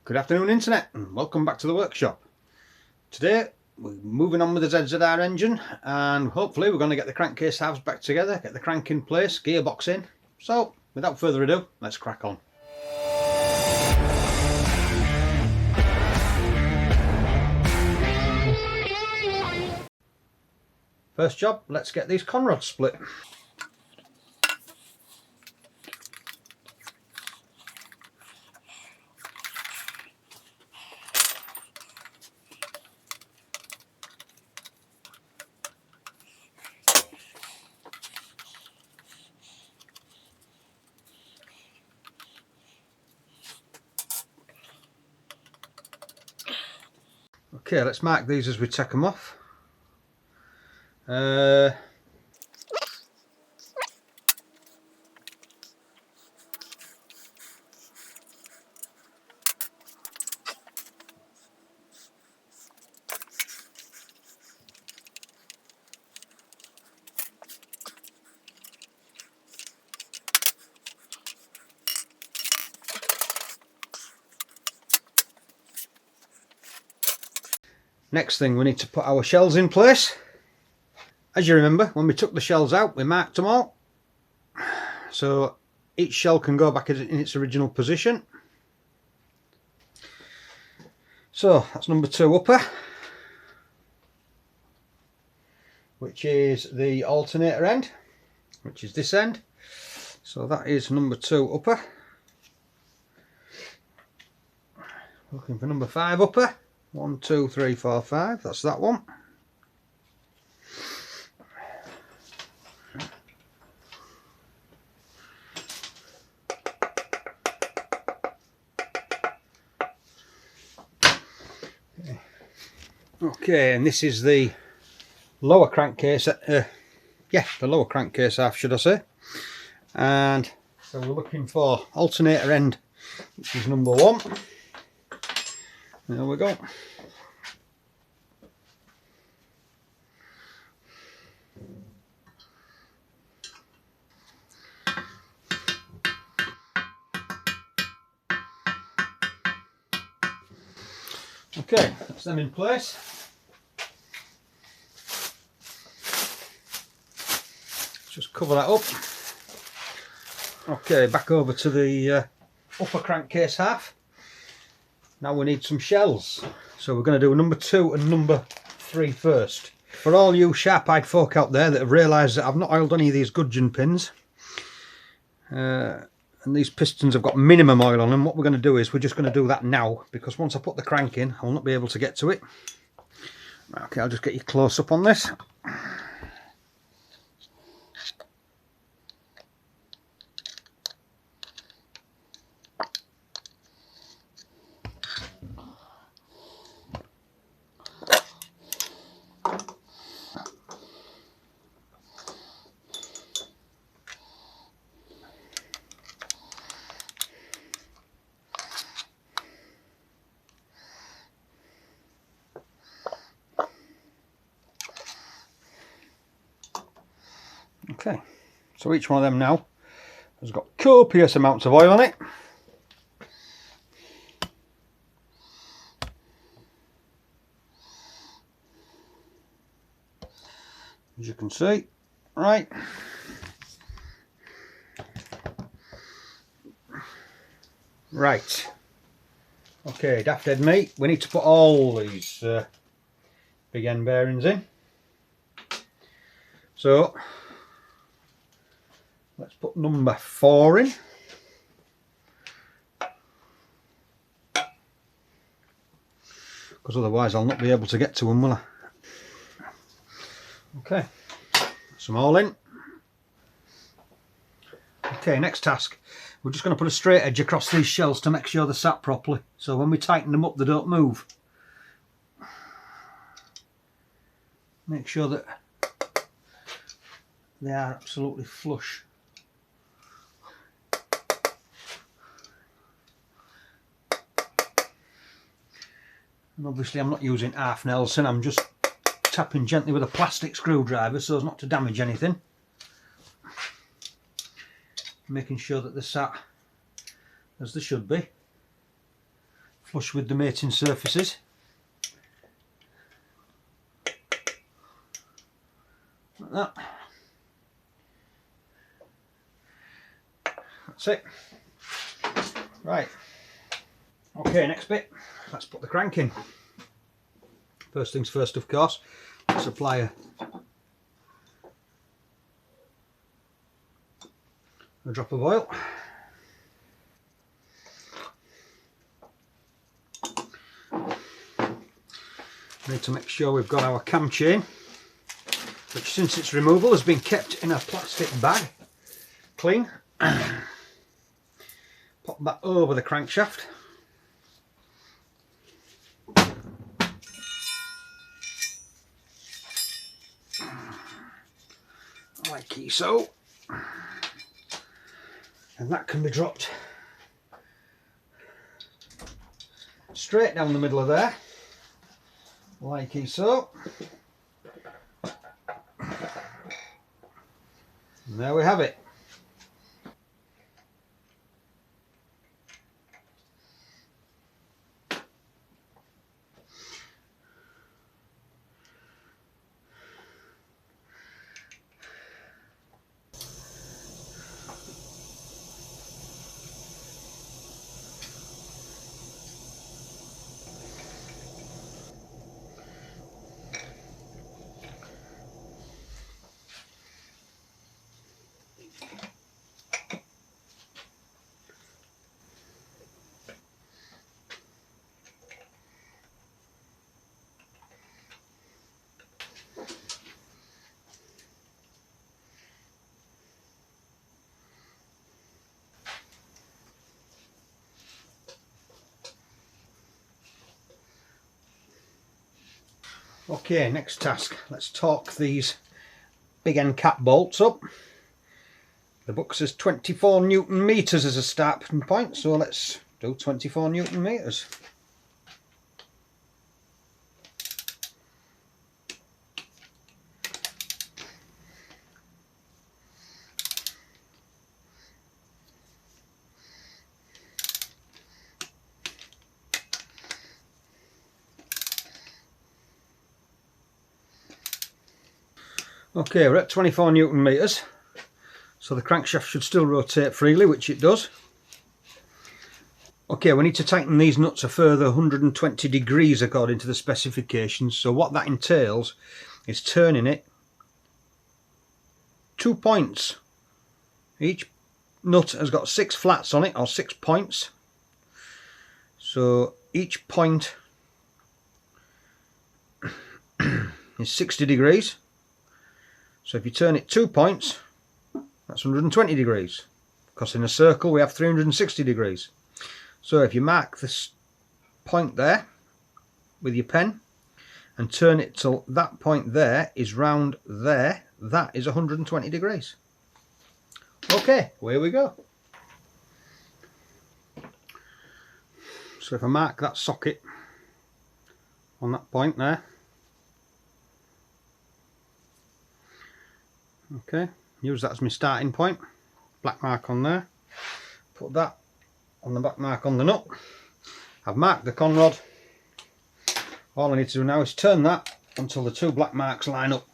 Good afternoon Internet and welcome back to the workshop. Today we're moving on with the ZZR engine and hopefully we're going to get the crankcase halves back together, get the crank in place, gearbox in. So without further ado, let's crack on. First job, let's get these conrods split. Okay, let's mark these as we take them off. Next thing, we need to put our shells in place. As you remember, when we took the shells out, we marked them all. So each shell can go back in its original position. So that's number 2 upper, which is the alternator end, which is this end. So that is number 2 upper. Looking for number 5 upper. 1, 2, 3, 4, 5. That's that one. Okay, and this is the lower crankcase. The lower crankcase half, should I say? And so we're looking for alternator end, which is number 1. There we go. Okay, that's them in place. Just cover that up. Okay, back over to the upper crankcase half. Now we need some shells. So we're going to do number 2 and number 3 first. For all you sharp-eyed folk out there that have realised that I've not oiled any of these gudgeon pins, and these pistons have got minimum oil on them, what we're going to do is we're just going to do that now, because once I put the crank in, I'll not be able to get to it. Okay, I'll just get you close up on this. Okay, so each one of them now has got copious amounts of oil on it. As you can see, right. Right. Okay, daft head mate, we need to put all these big end bearings in. So let's put number 4 in. Because otherwise I'll not be able to get to them, will I? Okay, some all in. Okay, next task. We're just going to put a straight edge across these shells to make sure they're sat properly. So when we tighten them up, they don't move. Make sure that they are absolutely flush. And obviously I'm not using half Nelson, I'm just tapping gently with a plastic screwdriver so as not to damage anything. Making sure that they're sat as they should be. flush with the mating surfaces. Like that. That's it. Right. Okay, next bit. Let's put the crank in. First things first, of course. Let's apply a drop of oil. Need to make sure we've got our cam chain, which since its removal has been kept in a plastic bag, clean. Pop that over the crankshaft. Like so. And that can be dropped straight down the middle of there, like so. And there we have it. Okay, next task. Let's torque these big end cap bolts up. The book says 24 Newton meters as a starting point, so let's do 24 Newton meters. Okay, we're at 24 Newton meters, so the crankshaft should still rotate freely, which it does. Okay, we need to tighten these nuts a further 120 degrees according to the specifications, so what that entails is turning it 2 points. Each nut has got 6 flats on it, or 6 points, so each point is 60 degrees. So if you turn it 2 points, that's 120 degrees, because in a circle we have 360 degrees. So if you mark this point there with your pen and turn it till that point there is round there, that is 120 degrees. Okay, away we go. So if I mark that socket on that point there, okay, use that as my starting point, black mark on there, put that on the back mark on the nut. I've marked the conrod. All I need to do now is turn that until the 2 black marks line up.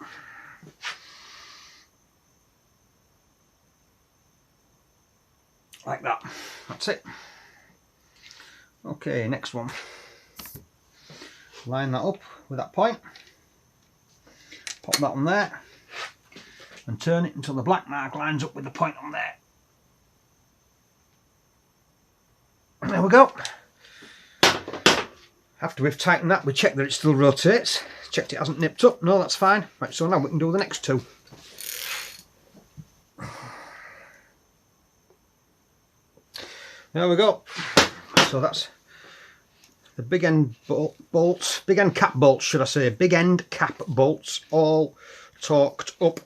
Like that. That's it. Okay, next one. Line that up with that point. Pop that on there. And turn it until the black mark lines up with the point on there. And there we go. After we've tightened that, we check that it still rotates. Checked it hasn't nipped up. No, that's fine. Right, so now we can do the next 2. There we go. So that's the big end bolts, big end cap bolts should I say, big end cap bolts all torqued up.